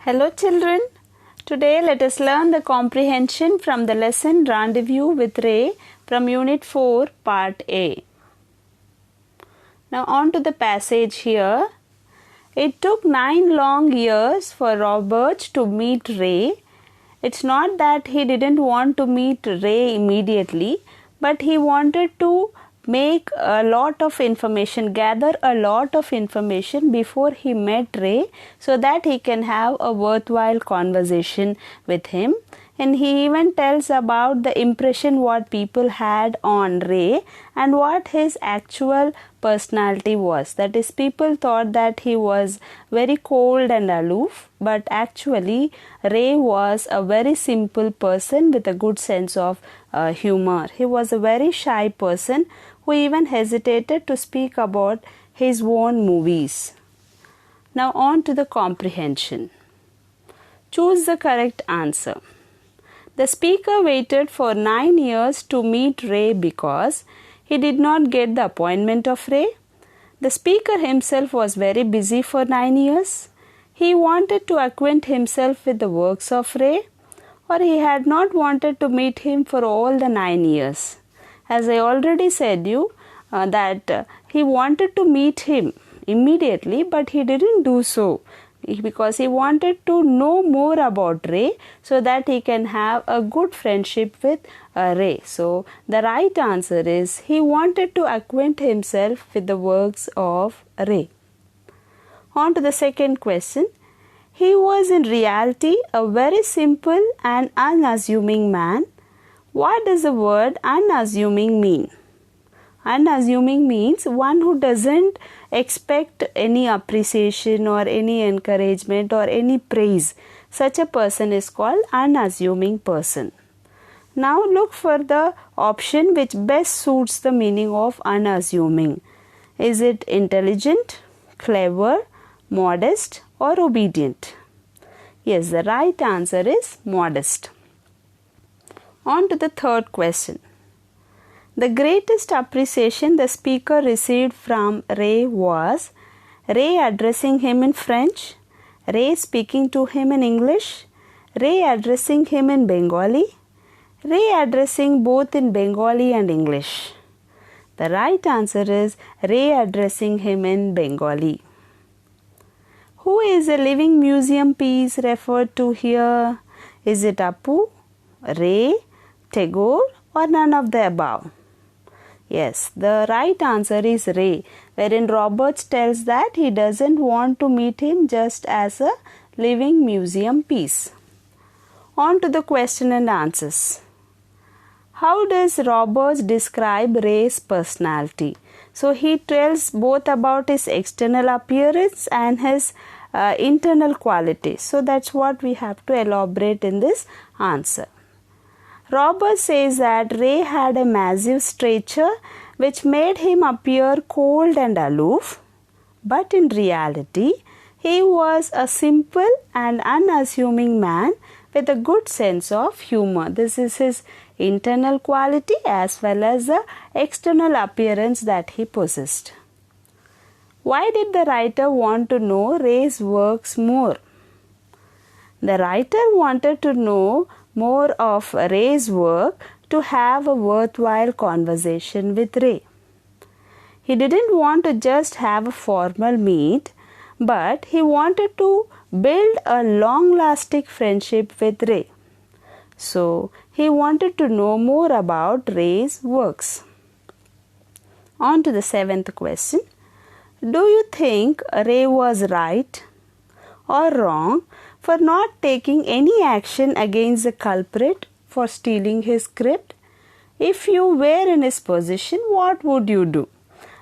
Hello children. Today let us learn the comprehension from the lesson Rendezvous with Ray from Unit 4 Part A. Now on to the passage here. It took 9 long years for Robert to meet Ray. It's not that he didn't want to meet Ray immediately, but he wanted to make a lot of information, gather a lot of information before he met Ray so that he can have a worthwhile conversation with him. And he even tells about the impression what people had on Ray and what his actual personality was. That is, people thought that he was very cold and aloof, but actually Ray was a very simple person with a good sense of humor. He was a very shy person who even hesitated to speak about his own movies. Now on to the comprehension. Choose the correct answer. The speaker waited for 9 years to meet Ray because he did not get the appointment of Ray. The speaker himself was very busy for 9 years. He wanted to acquaint himself with the works of Ray, or he had not wanted to meet him for all the 9 years. As I already said you that he wanted to meet him immediately, but he didn't do so because he wanted to know more about Ray so that he can have a good friendship with Ray. So the right answer is he wanted to acquaint himself with the works of Ray. On to the second question. He was in reality a very simple and unassuming man. What does the word unassuming mean? Unassuming means one who doesn't expect any appreciation or any encouragement or any praise. Such a person is called unassuming person. Now look for the option which best suits the meaning of unassuming. Is it intelligent, clever, modest, or obedient? Yes, the right answer is modest. On to the third question. The greatest appreciation the speaker received from Ray was Ray addressing him in French, Ray speaking to him in English, Ray addressing him in Bengali, Ray addressing both in Bengali and English. The right answer is Ray addressing him in Bengali. Who is a living museum piece referred to here? Is it Apu, Ray, Tagore, or none of the above? Yes, the right answer is Ray, wherein Roberts tells that he doesn't want to meet him just as a living museum piece. On to the question and answers. How does Roberts describe Ray's personality? So he tells both about his external appearance and his internal qualities. So that's what we have to elaborate in this answer. Roberts says that Ray had a massive stature which made him appear cold and aloof, but in reality he was a simple and unassuming man with a good sense of humor. This is his internal quality as well as the external appearance that he possessed. Why did the writer want to know Ray's works more? The writer wanted to know more of Ray's work to have a worthwhile conversation with Ray. He didn't want to just have a formal meet, but he wanted to build a long-lasting friendship with Ray. So he wanted to know more about Ray's works. On to the seventh question. Do you think Ray was right or wrong for not taking any action against the culprit for stealing his script? If you were in his position, what would you do?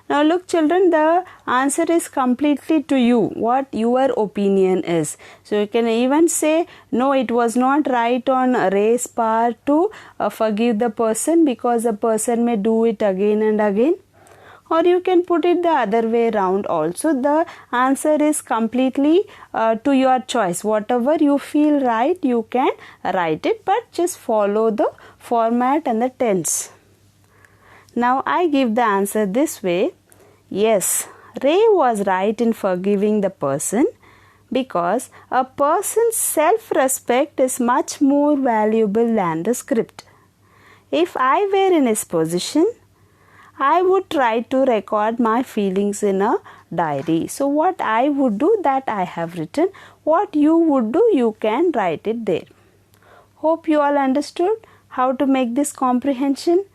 Now look children, the answer is completely to you, what your opinion is. So you can even say, no, it was not right on Ray's part to forgive the person because the person may do it again and again. Or you can put it the other way around also. The answer is completely to your choice. Whatever you feel right, you can write it, but just follow the format and the tense. Now I give the answer this way. Yes, Ray was right in forgiving the person because a person's self-respect is much more valuable than the script. If I were in his position, I would try to record my feelings in a diary. So what I would do, that I have written. What you would do, you can write it there. Hope you all understood how to make this comprehension.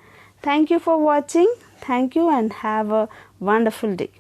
Thank you for watching. Thank you and have a wonderful day.